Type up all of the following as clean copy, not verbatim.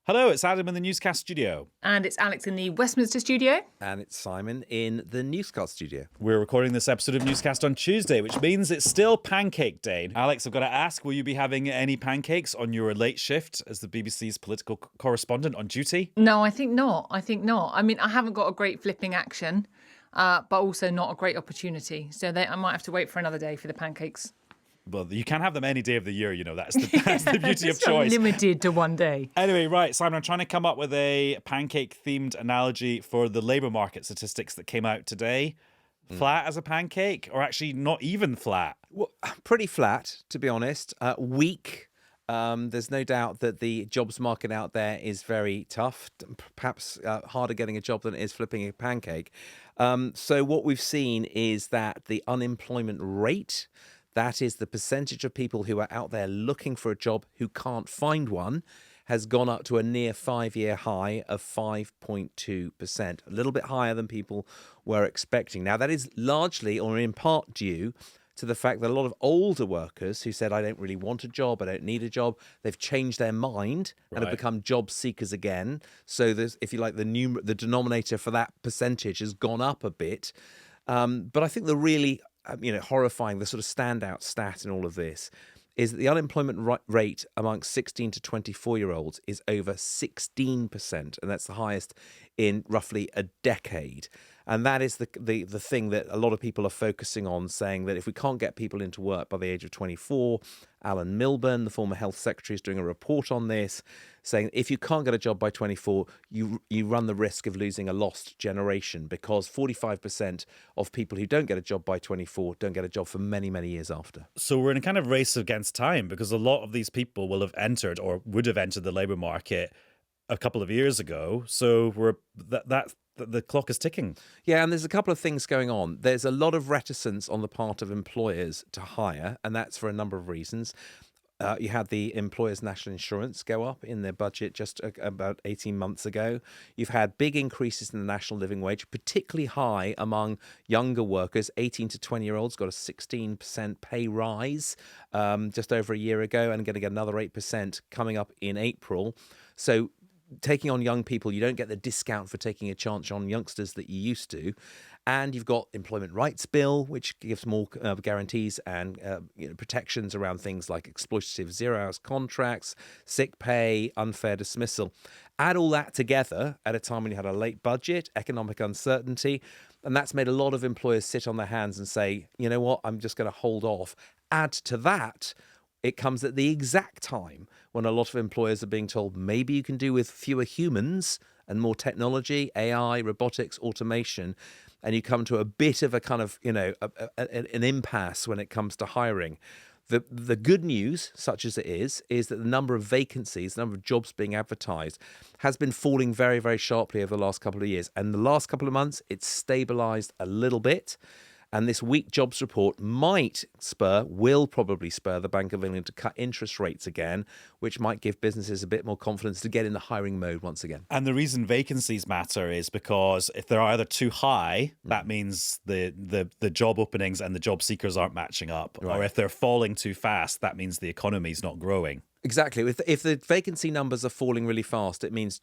Hello, it's Adam in the Newscast studio. And it's Alex in the Westminster studio. And it's Simon in the Newscast studio. We're recording this episode of Newscast on Tuesday, which means it's still Pancake Day. Alex, I've got to ask, will you be having any pancakes on your late shift as the BBC's political correspondent on duty? No, I think not. I mean, I haven't got a great flipping action, but also not a great opportunity. So I might have to wait for another day for the pancakes. Well, you can have them any day of the year, you know, that's the beauty of It's choice. not limited to one day. Anyway, right, Simon, I'm trying to come up with a pancake-themed analogy for the labour market statistics that came out today. Flat as a pancake, or actually not even flat? Well, pretty flat, to be honest. Weak. There's no doubt that the jobs market out there is very tough, perhaps harder getting a job than it is flipping a pancake. So what we've seen is that the unemployment rate, that is the percentage of people who are out there looking for a job who can't find one, has gone up to a near 5-year high of 5.2%, a little bit higher than people were expecting. Now, that is largely or in part due to the fact that a lot of older workers who said, I don't really want a job, I don't need a job, they've changed their mind and have become job seekers again. So there's, if you like, the denominator for that percentage has gone up a bit. But I think the really horrifying, the sort of standout stat in all of this is that the unemployment rate amongst 16 to 24-year-olds is over 16%, and that's the highest in roughly a decade. And that is the thing that a lot of people are focusing on, saying that if we can't get people into work by the age of 24, Alan Milburn, the former health secretary, is doing a report on this, saying if you can't get a job by 24, you run the risk of losing a lost generation, because 45% of people who don't get a job by 24 don't get a job for many, many years after. So we're in a kind of race against time, because a lot of these people will have entered or would have entered the labour market a couple of years ago. So the clock is ticking. Yeah, and there's a couple of things going on. There's a lot of reticence on the part of employers to hire, and that's for a number of reasons. You had the employers' national insurance go up in their budget just about 18 months ago. You've had big increases in the national living wage, particularly high among younger workers. 18 to 20-year-olds got a 16% pay rise just over a year ago, and going to get another 8% coming up in April. So taking on young people, you don't get the discount for taking a chance on youngsters that you used to. And you've got Employment Rights Bill, which gives more guarantees and protections around things like exploitative zero-hours contracts, sick pay, unfair dismissal. Add all that together at a time when you had a late budget, economic uncertainty, and that's made a lot of employers sit on their hands and say, you know what, I'm just going to hold off. Add to that, it comes at the exact time when a lot of employers are being told maybe you can do with fewer humans and more technology, AI, robotics, automation, and you come to a bit of a kind of, an impasse when it comes to hiring. The good news, such as it is that the number of vacancies, the number of jobs being advertised has been falling very, very sharply over the last couple of years. And the last couple of months, it's stabilised a little bit. And this weak jobs report will probably spur the Bank of England to cut interest rates again, which might give businesses a bit more confidence to get in the hiring mode once again. And the reason vacancies matter is because if they're either too high, that means the job openings and the job seekers aren't matching up. Right. Or if they're falling too fast, that means the economy's not growing. Exactly. If the vacancy numbers are falling really fast, it means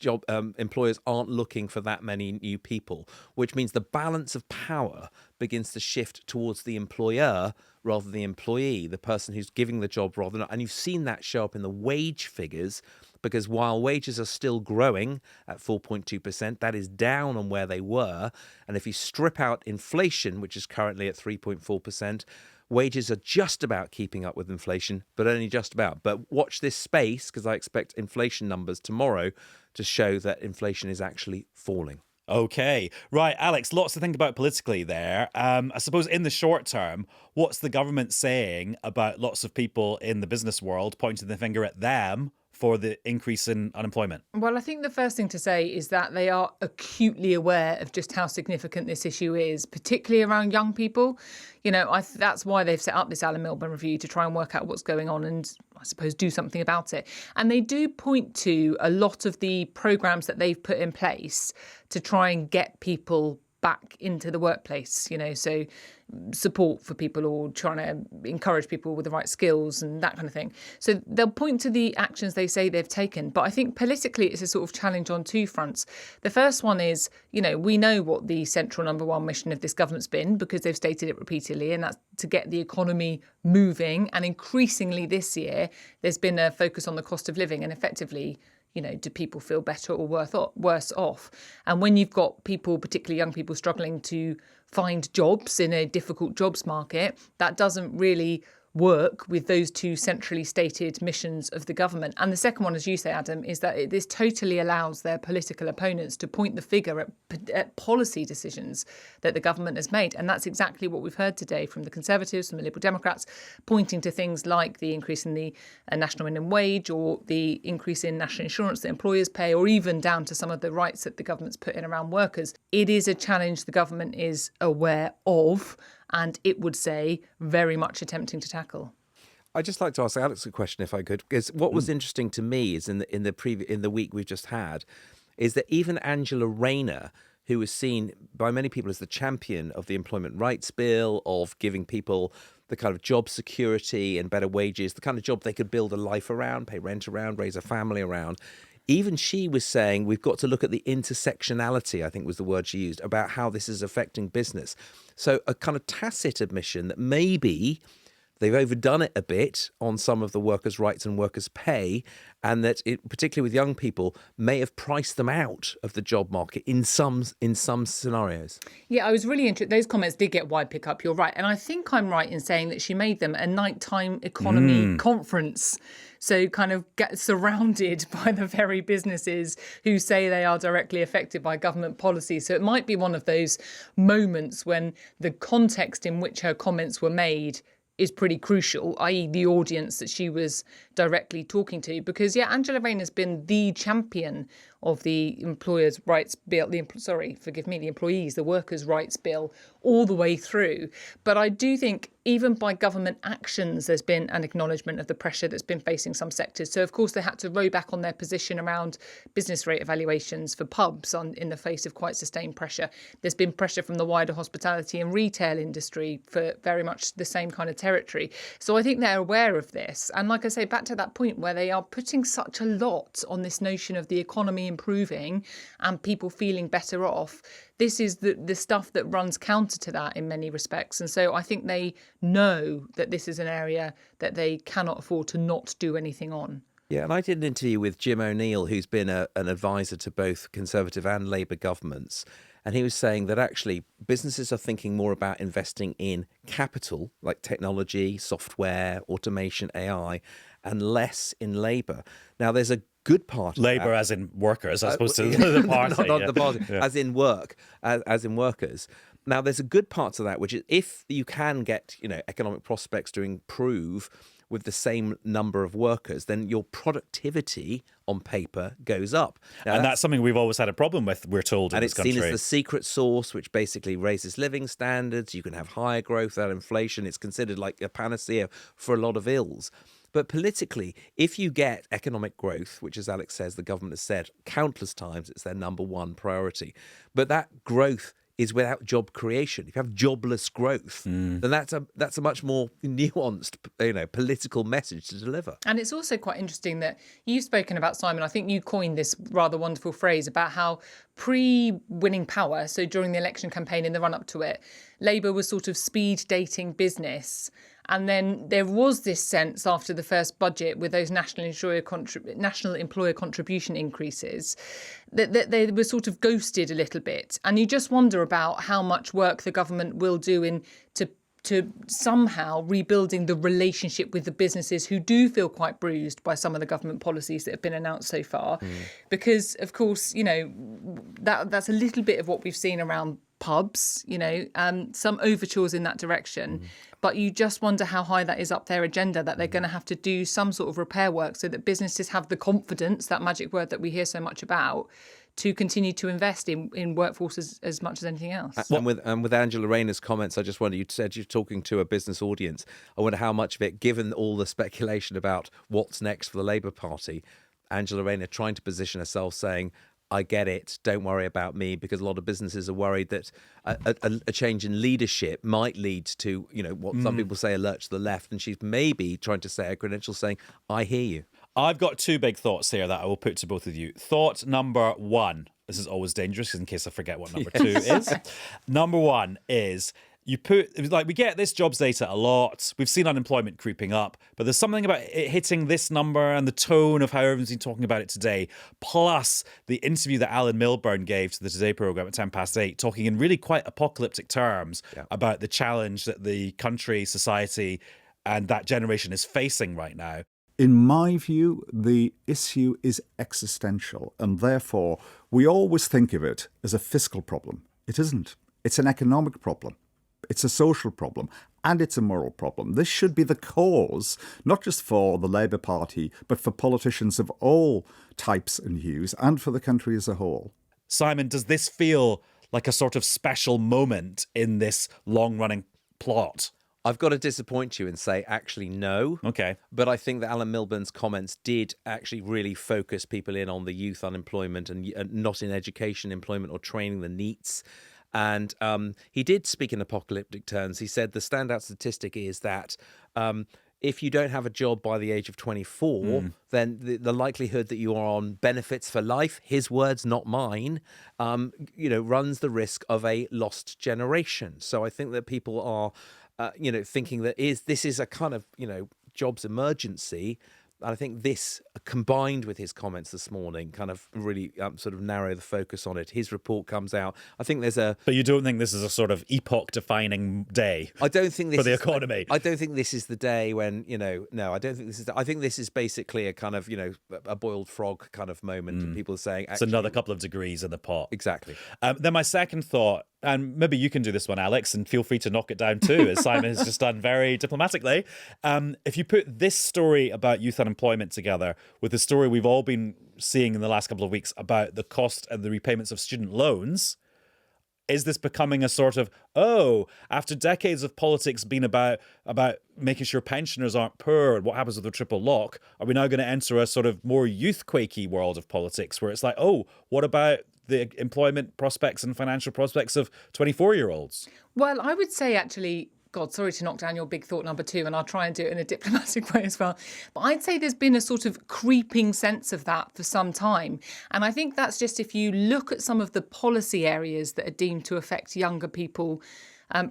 employers aren't looking for that many new people, which means the balance of power begins to shift towards the employer rather than the employee, the person who's giving the job rather than. And you've seen that show up in the wage figures, because while wages are still growing at 4.2%, that is down on where they were. And if you strip out inflation, which is currently at 3.4%, wages are just about keeping up with inflation, but only just about. But watch this space, because I expect inflation numbers tomorrow to show that inflation is actually falling. Okay. Right, Alex, lots to think about politically there. I suppose in the short term, what's the government saying about lots of people in the business world pointing the finger at them for the increase in unemployment? Well, I think the first thing to say is that they are acutely aware of just how significant this issue is, particularly around young people. That's why they've set up this Alan Milburn review, to try and work out what's going on and, I suppose, do something about it. And they do point to a lot of the programmes that they've put in place to try and get people back into the workplace, so support for people or trying to encourage people with the right skills and that kind of thing. So they'll point to the actions they say they've taken. But I think politically it's a sort of challenge on two fronts. The first one is, we know what the central number one mission of this government's been because they've stated it repeatedly, and that's to get the economy moving. And increasingly this year, there's been a focus on the cost of living and effectively, do people feel better or worse off? And when you've got people, particularly young people, struggling to find jobs in a difficult jobs market, that doesn't really work with those two centrally stated missions of the government. And the second one, as you say, Adam, is that this totally allows their political opponents to point the finger at policy decisions that the government has made. And that's exactly what we've heard today from the Conservatives, from the Liberal Democrats, pointing to things like the increase in the national minimum wage or the increase in national insurance that employers pay, or even down to some of the rights that the government's put in around workers. It is a challenge the government is aware of, and it would say very much attempting to tackle. I'd just like to ask Alex a question, if I could, because what was interesting to me is in the week we've just had, is that even Angela Rayner, who was seen by many people as the champion of the Employment Rights Bill, of giving people the kind of job security and better wages, the kind of job they could build a life around, pay rent around, raise a family around. Even she was saying we've got to look at the intersectionality, I think was the word she used, about how this is affecting business. So a kind of tacit admission that maybe they've overdone it a bit on some of the workers' rights and workers' pay, and that it, particularly with young people, may have priced them out of the job market in some scenarios. Yeah, I was really interested. Those comments did get wide pickup, you're right. And I think I'm right in saying that she made them a nighttime economy conference. So kind of get surrounded by the very businesses who say they are directly affected by government policy. So it might be one of those moments when the context in which her comments were made is pretty crucial, i.e. the audience that she was directly talking to. Because, Angela Rayner's been the champion of the employers' rights bill, the employees, the workers' rights bill, all the way through. But I do think even by government actions, there's been an acknowledgement of the pressure that's been facing some sectors. So, of course, they had to row back on their position around business rate evaluations for pubs in the face of quite sustained pressure. There's been pressure from the wider hospitality and retail industry for very much the same kind of territory. So I think they're aware of this. And like I say, back to that point where they are putting such a lot on this notion of the economy improving and people feeling better off. This is the stuff that runs counter to that in many respects. And so I think they know that this is an area that they cannot afford to not do anything on. Yeah, and I did an interview with Jim O'Neill, who's been an advisor to both Conservative and Labour governments. And he was saying that actually businesses are thinking more about investing in capital, like technology, software, automation, AI, and less in labour. Now, there's a good part of Labour that. as in workers, as opposed to the party. Not the party, as in work, as in workers. Now, there's a good part to that, which is if you can get, economic prospects to improve with the same number of workers, then your productivity on paper goes up. Now, and that's something we've always had a problem with, we're told, in this country. And it's seen as the secret sauce, which basically raises living standards. You can have higher growth without inflation. It's considered like a panacea for a lot of ills. But politically, if you get economic growth, which, as Alex says, the government has said countless times, it's their number one priority. But that growth is without job creation. If you have jobless growth, then that's a much more nuanced, political message to deliver. And it's also quite interesting that you've spoken about, Simon, I think you coined this rather wonderful phrase about how pre-winning power, so during the election campaign in the run-up to it, Labour was sort of speed dating business. And then there was this sense after the first budget with those national employer contribution increases that they were sort of ghosted a little bit. And you just wonder about how much work the government will do to somehow rebuilding the relationship with the businesses who do feel quite bruised by some of the government policies that have been announced so far. Because, of course, that's a little bit of what we've seen around pubs, some overtures in that direction. But you just wonder how high that is up their agenda, that they're going to have to do some sort of repair work so that businesses have the confidence, that magic word that we hear so much about, to continue to invest in workforce as much as anything else. And with Angela Rayner's comments, I just wonder, you said you're talking to a business audience. I wonder how much of it, given all the speculation about what's next for the Labour Party, Angela Rayner trying to position herself saying, I get it. Don't worry about me, because a lot of businesses are worried that a change in leadership might lead to, what some people say, a lurch to the left. And she's maybe trying to say her credentials saying, I hear you. I've got two big thoughts here that I will put to both of you. Thought number one, this is always dangerous in case I forget what number two is. Number one is we get this jobs data a lot. We've seen unemployment creeping up, but there's something about it hitting this number and the tone of how everyone's been talking about it today, plus the interview that Alan Milburn gave to the Today programme at 8:10, talking in really quite apocalyptic terms about the challenge that the country, society, and that generation is facing right now. In my view, the issue is existential, and therefore we always think of it as a fiscal problem. It isn't. It's an economic problem. It's a social problem, and it's a moral problem. This should be the cause, not just for the Labour Party, but for politicians of all types and hues, and for the country as a whole. Simon, does this feel like a sort of special moment in this long-running plot? I've got to disappoint you and say, actually, no. Okay. But I think that Alan Milburn's comments did actually really focus people in on the youth unemployment and not in education, employment or training, the NEETs. And he did speak in apocalyptic terms. He said the standout statistic is that if you don't have a job by the age of 24, then the likelihood that you are on benefits for life, his words, not mine, runs the risk of a lost generation. So I think that people are thinking that this is a kind of, jobs emergency. And I think this, combined with his comments this morning, kind of really sort of narrow the focus on it. His report comes out. I think there's a... But you don't think this is a sort of epoch-defining day? I don't think this for the economy. I don't think this is the day when, no, I don't think this is... I think this is basically a kind of, a boiled frog kind of moment. And people are saying... It's another couple of degrees in the pot. Exactly. Then my second thought, and maybe you can do this one, Alex, and feel free to knock it down too, as Simon has just done very diplomatically. If you put this story about youth unemployment together with the story we've all been seeing in the last couple of weeks about the cost and the repayments of student loans, is this becoming a sort of, after decades of politics being about making sure pensioners aren't poor and what happens with the triple lock, are we now going to enter a sort of more youth-quakey world of politics where it's like, what about the employment prospects and financial prospects of 24-year-olds? Well, I would say actually, God, sorry to knock down your big thought number two, and I'll try and do it in a diplomatic way as well. But I'd say there's been a sort of creeping sense of that for some time. And I think that's just if you look at some of the policy areas that are deemed to affect younger people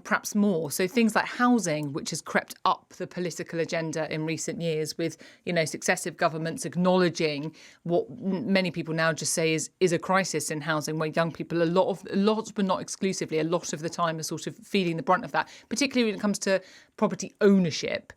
perhaps more. So things like housing, which has crept up the political agenda in recent years with, successive governments acknowledging what many people now just say is a crisis in housing, where young people, a lot but not exclusively, a lot of the time are sort of feeling the brunt of that, particularly when it comes to property ownership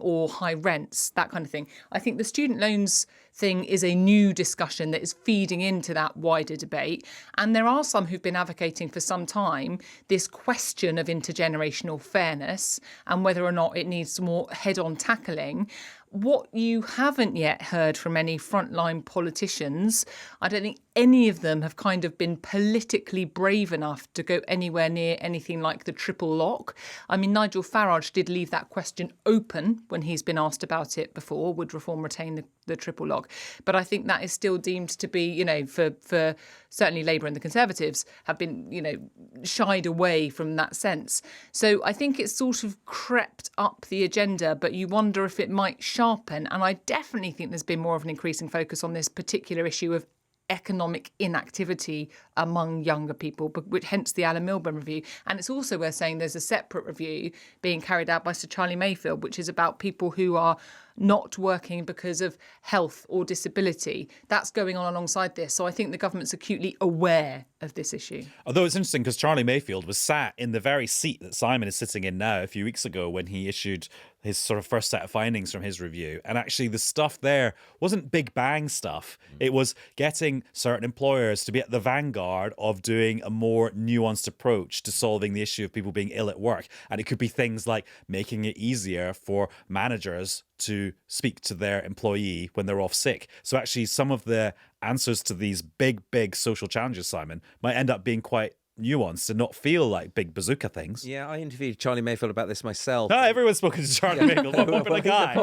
or high rents, that kind of thing. I think the student loans thing is a new discussion that is feeding into that wider debate. And there are some who've been advocating for some time this question of intergenerational fairness and whether or not it needs more head-on tackling. What you haven't yet heard from any frontline politicians, I don't think any of them have kind of been politically brave enough to go anywhere near anything like the triple lock. I mean, Nigel Farage did leave that question open when he's been asked about it before. Would reform retain the triple lock? But I think that is still deemed to be, for certainly Labour and the Conservatives have been, shied away from that sense. So I think it's sort of crept up the agenda, but you wonder if it might sharpen. And I definitely think there's been more of an increasing focus on this particular issue of economic inactivity among younger people, which hence the Alan Milburn review. And it's also worth saying there's a separate review being carried out by Sir Charlie Mayfield, which is about people who are not working because of health or disability. That's going on alongside this. So I think the government's acutely aware of this issue. Although it's interesting because Charlie Mayfield was sat in the very seat that Simon is sitting in now a few weeks ago when he issued his sort of first set of findings from his review. And actually the stuff there wasn't big bang stuff. It was getting certain employers to be at the vanguard of doing a more nuanced approach to solving the issue of people being ill at work. And it could be things like making it easier for managers to speak to their employee when they're off sick. So actually some of the answers to these big social challenges, Simon, might end up being quite nuanced and not feel like big bazooka things. Yeah, I interviewed Charlie Mayfield about this myself. No, everyone's spoken to Charlie Mayfield. What popular guy.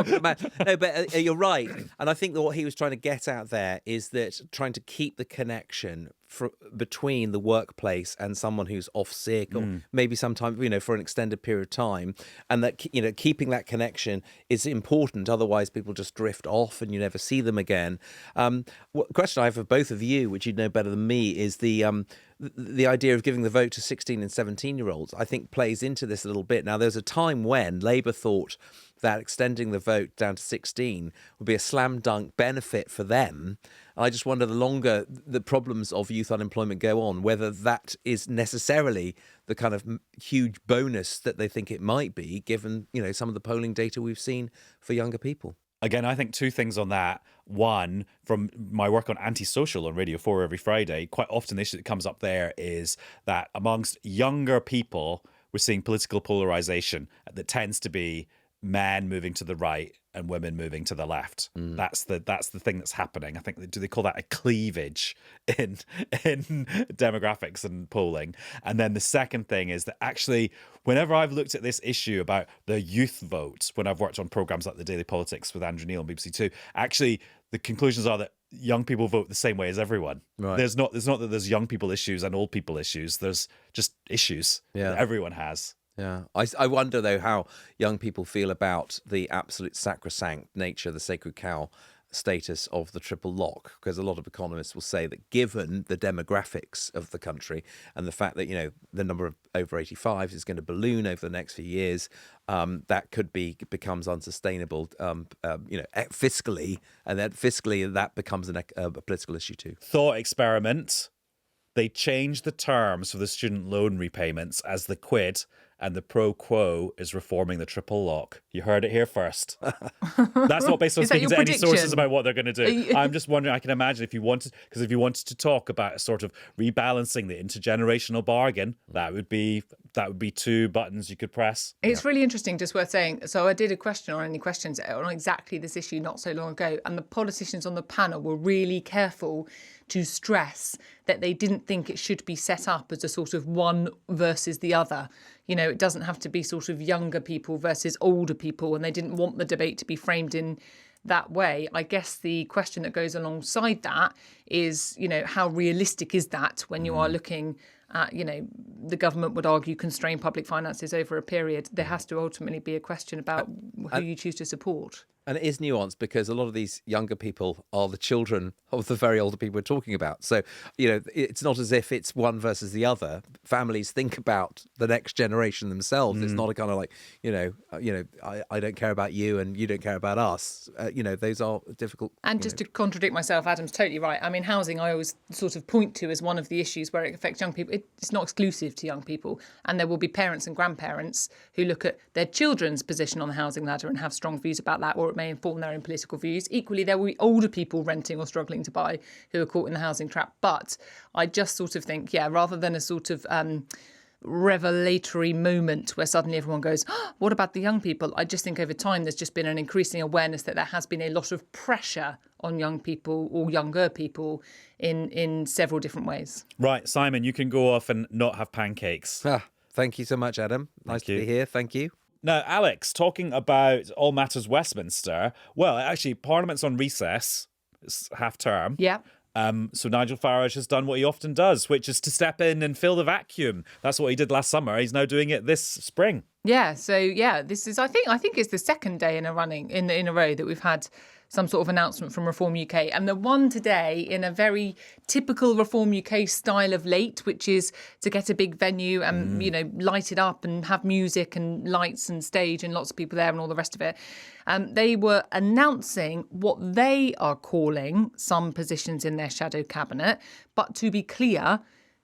No, but you're right. And I think that what he was trying to get at there is that trying to keep the connection between the workplace and someone who's off sick or maybe sometime, for an extended period of time. And that, keeping that connection is important. Otherwise, people just drift off and you never see them again. Question I have for both of you, which you'd know better than me, is the idea of giving the vote to 16 and 17-year-olds, I think plays into this a little bit. Now, there's a time when Labour thought that extending the vote down to 16 would be a slam dunk benefit for them. And I just wonder, the longer the problems of youth unemployment go on, whether that is necessarily the kind of huge bonus that they think it might be, given, some of the polling data we've seen for younger people. Again, I think two things on that. One, from my work on Antisocial on Radio 4 every Friday, quite often the issue that comes up there is that amongst younger people, we're seeing political polarization that tends to be men moving to the right and women moving to the left. That's the thing that's happening. I think, do they call that a cleavage in demographics and polling? And then the second thing is that actually, whenever I've looked at this issue about the youth vote, when I've worked on programs like The Daily Politics with Andrew Neil on BBC Two, actually the conclusions are that young people vote the same way as everyone. Right. There's not that there's young people issues and old people issues. There's just issues that everyone has. Yeah. I wonder, though, how young people feel about the absolute sacrosanct nature, the sacred cow status of the triple lock, because a lot of economists will say that given the demographics of the country and the fact that, the number of over 85s is going to balloon over the next few years, that becomes unsustainable, fiscally, and then fiscally that becomes a political issue too. Thought experiment. They changed the terms for the student loan repayments as the quid, and the pro quo is reforming the triple lock. You heard it here first. That's not based on speaking to any sources about what they're going to do. I'm just wondering, I can imagine if you wanted to talk about sort of rebalancing the intergenerational bargain, that would be two buttons you could press. It's really interesting, just worth saying. So I did a question on Any Questions on exactly this issue not so long ago, and the politicians on the panel were really careful to stress that they didn't think it should be set up as a sort of one versus the other. It doesn't have to be sort of younger people versus older people, and they didn't want the debate to be framed in that way. I guess the question that goes alongside that is, how realistic is that when you are looking at, the government would argue constrain public finances over a period. There has to ultimately be a question about who you choose to support. And it is nuanced because a lot of these younger people are the children of the very older people we're talking about. So, it's not as if it's one versus the other. Families think about the next generation themselves. It's not a kind of like, I don't care about you and you don't care about us. Those are difficult. And just to contradict myself, Adam's totally right. I mean, housing, I always sort of point to as one of the issues where it affects young people. It's not exclusive to young people. And there will be parents and grandparents who look at their children's position on the housing ladder and have strong views about that, or it may inform their own political views. Equally, there will be older people renting or struggling to buy who are caught in the housing trap. But I just sort of think, rather than a sort of revelatory moment where suddenly everyone goes, what about the young people? I just think over time there's just been an increasing awareness that there has been a lot of pressure on young people or younger people in several different ways. Right, Simon, you can go off and not have pancakes. Thank you so much, Adam. Nice to be here. Thank you. Now, Alex, talking about All Matters Westminster, well, actually, Parliament's on recess. It's half term. Yeah. So Nigel Farage has done what he often does, which is to step in and fill the vacuum. That's what he did last summer. He's now doing it this spring. Yeah. So this is I think it's the second day in a row that we've had some sort of announcement from Reform UK, and the one today in a very typical Reform UK style of late, which is to get a big venue and light it up and have music and lights and stage and lots of people there and all the rest of it. They were announcing what they are calling some positions in their shadow cabinet, but to be clear,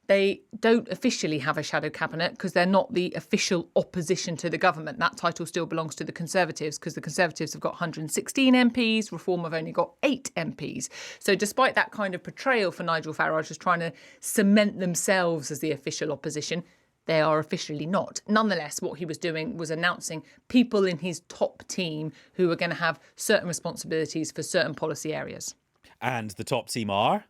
they don't officially have a shadow cabinet because they're not the official opposition to the government. That title still belongs to the Conservatives because the Conservatives have got 116 MPs, Reform have only got 8 MPs. So despite that kind of portrayal for Nigel Farage as trying to cement themselves as the official opposition, they are officially not. Nonetheless, what he was doing was announcing people in his top team who are going to have certain responsibilities for certain policy areas. And the top team are?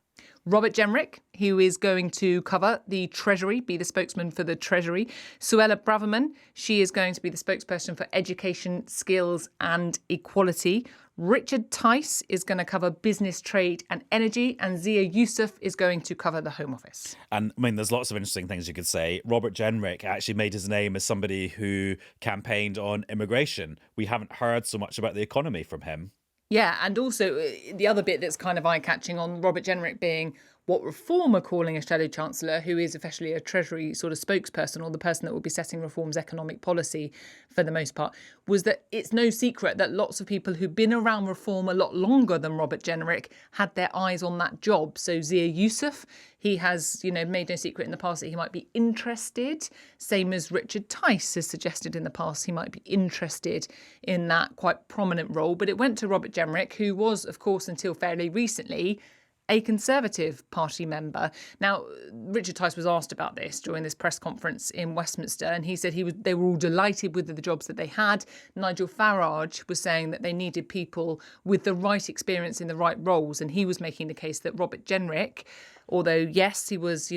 Robert Jenrick, who is going to cover the Treasury, be the spokesman for the Treasury. Suella Braverman, she is going to be the spokesperson for education, skills and equality. Richard Tice is going to cover business, trade and energy. And Zia Youssef is going to cover the Home Office. And I mean, there's lots of interesting things you could say. Robert Jenrick actually made his name as somebody who campaigned on immigration. We haven't heard so much about the economy from him. Yeah, and also the other bit that's kind of eye-catching on Robert Jenrick being what Reform are calling a shadow chancellor, who is officially a Treasury sort of spokesperson, or the person that will be setting Reform's economic policy for the most part, was that it's no secret that lots of people who've been around Reform a lot longer than Robert Jenrick had their eyes on that job. So Zia Youssef, he has, made no secret in the past that he might be interested, same as Richard Tice has suggested in the past he might be interested in that quite prominent role. But it went to Robert Jenrick, who was, of course, until fairly recently, a Conservative Party member. Now, Richard Tice was asked about this during this press conference in Westminster, and he said they were all delighted with the jobs that they had. Nigel Farage was saying that they needed people with the right experience in the right roles, and he was making the case that Robert Jenrick, although, yes, he was,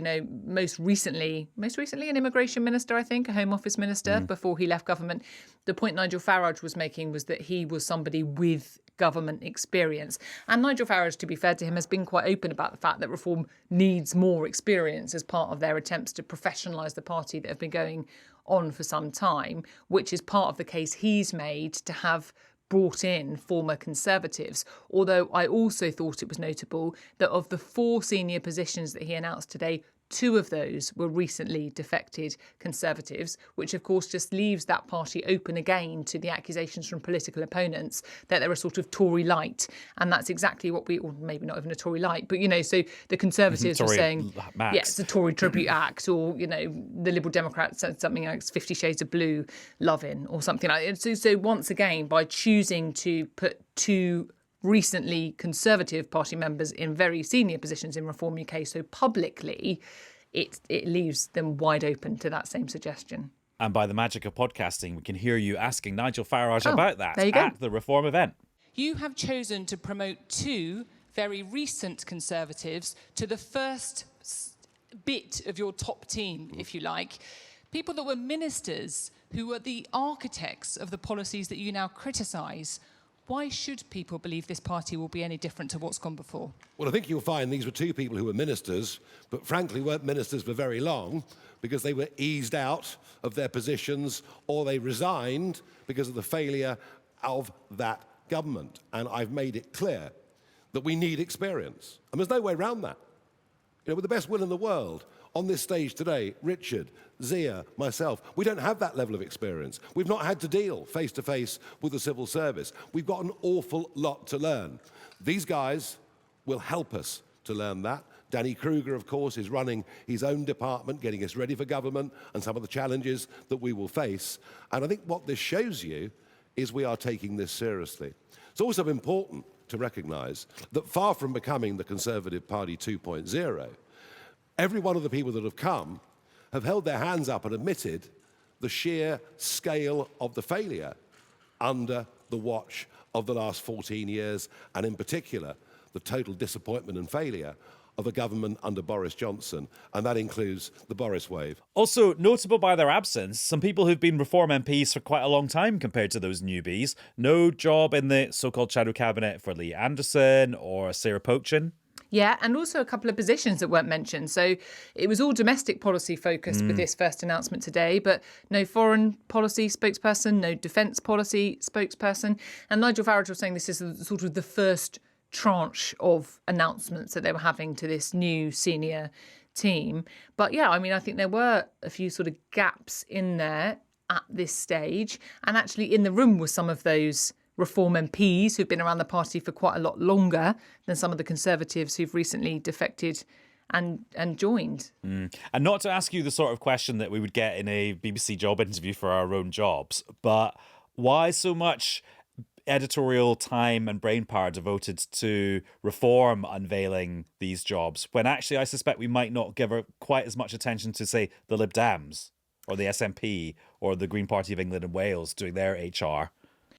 most recently an immigration minister, I think, a Home Office minister before he left government. The point Nigel Farage was making was that he was somebody with government experience. And Nigel Farage, to be fair to him, has been quite open about the fact that Reform needs more experience as part of their attempts to professionalise the party that have been going on for some time, which is part of the case he's made to have brought in former Conservatives. Although I also thought it was notable that of the 4 senior positions that he announced today, 2 of those were recently defected Conservatives, which of course just leaves that party open again to the accusations from political opponents that they're a sort of Tory light. And that's exactly what or maybe not even a Tory light, but, so the Conservatives were saying, Max. yeah, it's the Tory Tribute Act, or, the Liberal Democrats said something like 50 Shades of Blue, loving, or something like that. So once again, by choosing to put 2 recently Conservative Party members in very senior positions in Reform UK so publicly, it leaves them wide open to that same suggestion. And by the magic of podcasting, we can hear you asking Nigel Farage about that at the Reform event. You have chosen to promote 2 very recent Conservatives to the first bit of your top team, if you like. People that were ministers who were the architects of the policies that you now criticise. Why should people believe this party will be any different to what's gone before? Well, I think you'll find these were 2 people who were ministers, but frankly weren't ministers for very long because they were eased out of their positions or they resigned because of the failure of that government. And I've made it clear that we need experience. And there's no way around that. With the best will in the world, on this stage today, Richard, Zia, myself, we don't have that level of experience. We've not had to deal face-to-face with the civil service. We've got an awful lot to learn. These guys will help us to learn that. Danny Kruger, of course, is running his own department, getting us ready for government and some of the challenges that we will face. And I think what this shows you is we are taking this seriously. It's also important to recognise that far from becoming the Conservative Party 2.0, every one of the people that have come have held their hands up and admitted the sheer scale of the failure under the watch of the last 14 years, and in particular, the total disappointment and failure of a government under Boris Johnson, and that includes the Boris wave. Also, notable by their absence, some people who've been Reform MPs for quite a long time compared to those newbies. No job in the so-called shadow cabinet for Lee Anderson or Sarah Pochin. Yeah, and also a couple of positions that weren't mentioned. So it was all domestic policy focused with this first announcement today, but no foreign policy spokesperson, no defence policy spokesperson. And Nigel Farage was saying this is sort of the first tranche of announcements that they were having to this new senior team. But yeah, I mean, I think there were a few sort of gaps in there at this stage. And actually in the room were some of those Reform MPs who've been around the party for quite a lot longer than some of the Conservatives who've recently defected and joined. And not to ask you the sort of question that we would get in a BBC job interview for our own jobs, but why so much editorial time and brainpower devoted to Reform unveiling these jobs when actually I suspect we might not give quite as much attention to, say, the Lib Dems or the SNP or the Green Party of England and Wales doing their HR?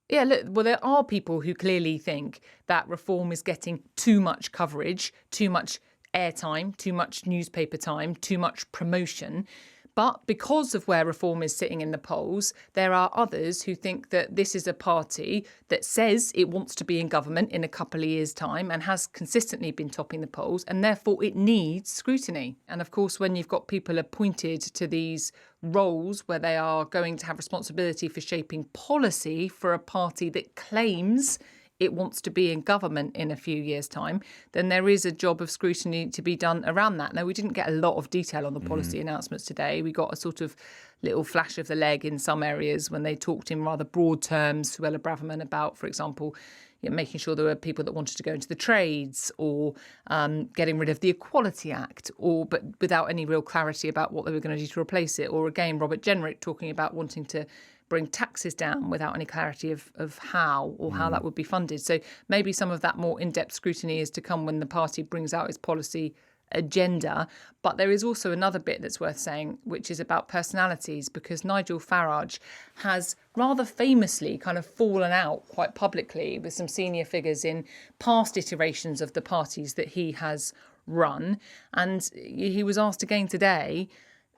Yeah, look, well, there are people who clearly think that Reform is getting too much coverage, too much airtime, too much newspaper time, too much promotion. But because of where Reform is sitting in the polls, there are others who think that this is a party that says it wants to be in government in a couple of years' time and has consistently been topping the polls, and therefore it needs scrutiny. And of course, when you've got people appointed to these roles where they are going to have responsibility for shaping policy for a party that claims it wants to be in government in a few years' time, then there is a job of scrutiny to be done around that. Now, we didn't get a lot of detail on the policy announcements today. We got a sort of little flash of the leg in some areas when they talked in rather broad terms, Suella Braverman, about, for example, making sure there were people that wanted to go into the trades, or getting rid of the Equality Act, but without any real clarity about what they were going to do to replace it. Or again, Robert Jenrick talking about wanting to bring taxes down without any clarity of how or how that would be funded. So maybe some of that more in-depth scrutiny is to come when the party brings out its policy agenda. But there is also another bit that's worth saying, which is about personalities, because Nigel Farage has rather famously kind of fallen out quite publicly with some senior figures in past iterations of the parties that he has run. And he was asked again today,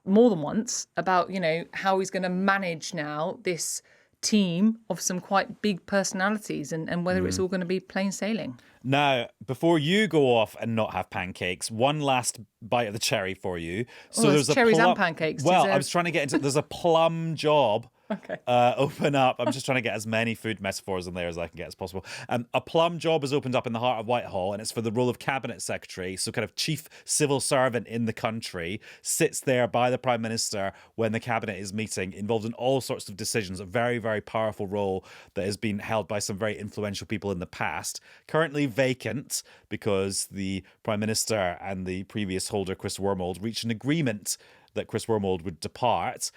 more than once, about, how he's going to manage now this team of some quite big personalities and whether it's all going to be plain sailing. Now, before you go off and not have pancakes, one last bite of the cherry for you. So there's cherries and pancakes. Well, I was trying to get into. There's a plum job. Okay. Open up. I'm just trying to get as many food metaphors in there as I can get as possible. A plum job has opened up in the heart of Whitehall, and it's for the role of cabinet secretary, so kind of chief civil servant in the country, sits there by the Prime Minister when the cabinet is meeting, involved in all sorts of decisions. A very, very powerful role that has been held by some very influential people in the past. Currently vacant because the Prime Minister and the previous holder, Chris Wormold, reached an agreement that Chris Wormold would depart.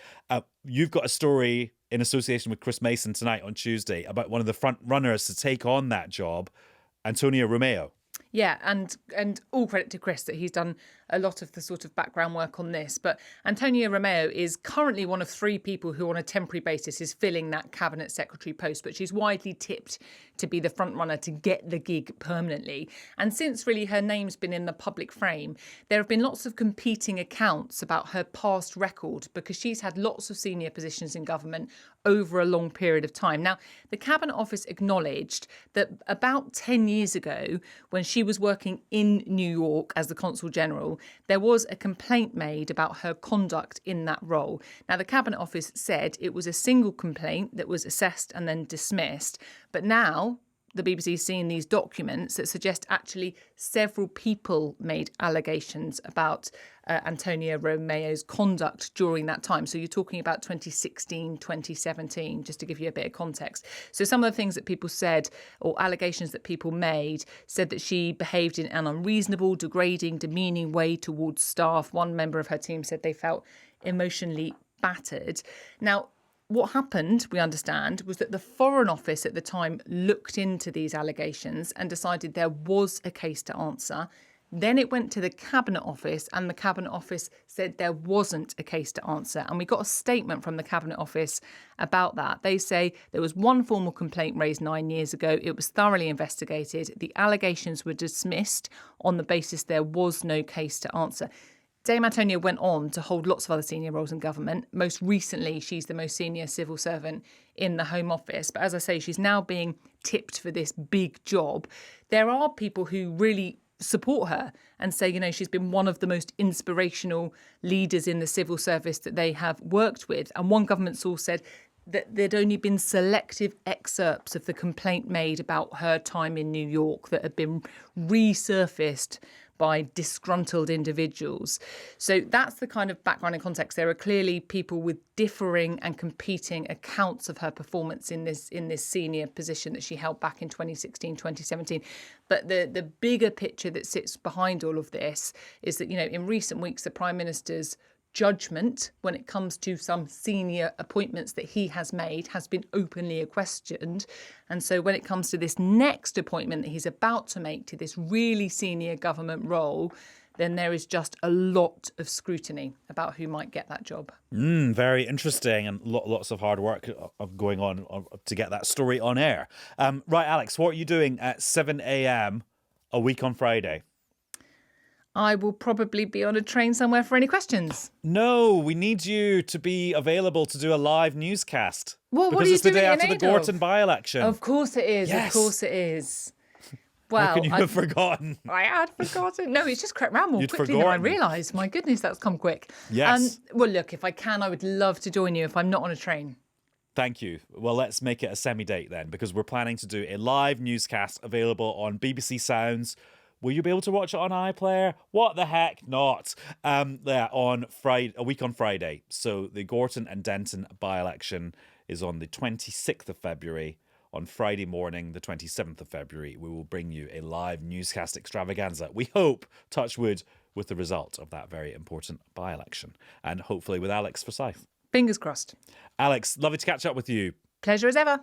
You've got a story in association with Chris Mason tonight on Tuesday about one of the front runners to take on that job, Antonio Romeo. Yeah, and all credit to Chris that he's done a lot of the sort of background work on this. But Antonio Romeo is currently one of three people who on a temporary basis is filling that cabinet secretary post, but she's widely tipped to be the front runner to get the gig permanently. And since really her name's been in the public frame, there have been lots of competing accounts about her past record, because she's had lots of senior positions in government over a long period of time. Now, the Cabinet Office acknowledged that about 10 years ago, when she was working in New York as the Consul General, there was a complaint made about her conduct in that role. Now, the Cabinet Office said it was a single complaint that was assessed and then dismissed. But now the BBC is seeing these documents that suggest actually several people made allegations about Antonio Romeo's conduct during that time. So you're talking about 2016, 2017, just to give you a bit of context. So some of the things that people said, or allegations that people made, said that she behaved in an unreasonable, degrading, demeaning way towards staff. One member of her team said they felt emotionally battered. Now, what happened, we understand, was that the Foreign Office at the time looked into these allegations and decided there was a case to answer. Then it went to the Cabinet Office, and the Cabinet Office said there wasn't a case to answer. And we got a statement from the Cabinet Office about that. They say there was one formal complaint raised 9 years ago. It was thoroughly investigated. The allegations were dismissed on the basis there was no case to answer. Dame Antonia went on to hold lots of other senior roles in government. Most recently, she's the most senior civil servant in the Home Office. But as I say, she's now being tipped for this big job. There are people who really support her and say, she's been one of the most inspirational leaders in the civil service that they have worked with. And one government source said that there'd only been selective excerpts of the complaint made about her time in New York that had been resurfaced by disgruntled individuals. So that's the kind of background and context. There are clearly people with differing and competing accounts of her performance in this senior position that she held back in 2016, 2017. But the bigger picture that sits behind all of this is that, in recent weeks, the Prime Minister's judgment when it comes to some senior appointments that he has made has been openly questioned. And so when it comes to this next appointment that he's about to make to this really senior government role, then there is just a lot of scrutiny about who might get that job. Very interesting, and lots of hard work going on to get that story on air. Right, Alex, what are you doing at 7 a.m. a week on Friday? I will probably be on a train somewhere for any questions. No, we need you to be available to do a live newscast. Well, what because are you it's the day doing it in after the aid of? Gorton by-election. Of course it is. Yes. Of course it is. How Well, can you have forgotten? I had forgotten. No, it's just crept round more You'd quickly than I forgotten. realised. My goodness, that's come quick. Yes. Well, look, if I can, I would love to join you if I'm not on a train. Thank you. Well, let's make it a semi-date then, because we're planning to do a live newscast available on BBC Sounds. Will you be able to watch it on iPlayer? What the heck not? On Friday, a week on Friday. So the Gorton and Denton by-election is on the 26th of February. On Friday morning, the 27th of February, we will bring you a live newscast extravaganza. We hope, touch wood, with the result of that very important by-election. And hopefully with Alex Forsyth. Fingers crossed. Alex, lovely to catch up with you. Pleasure as ever.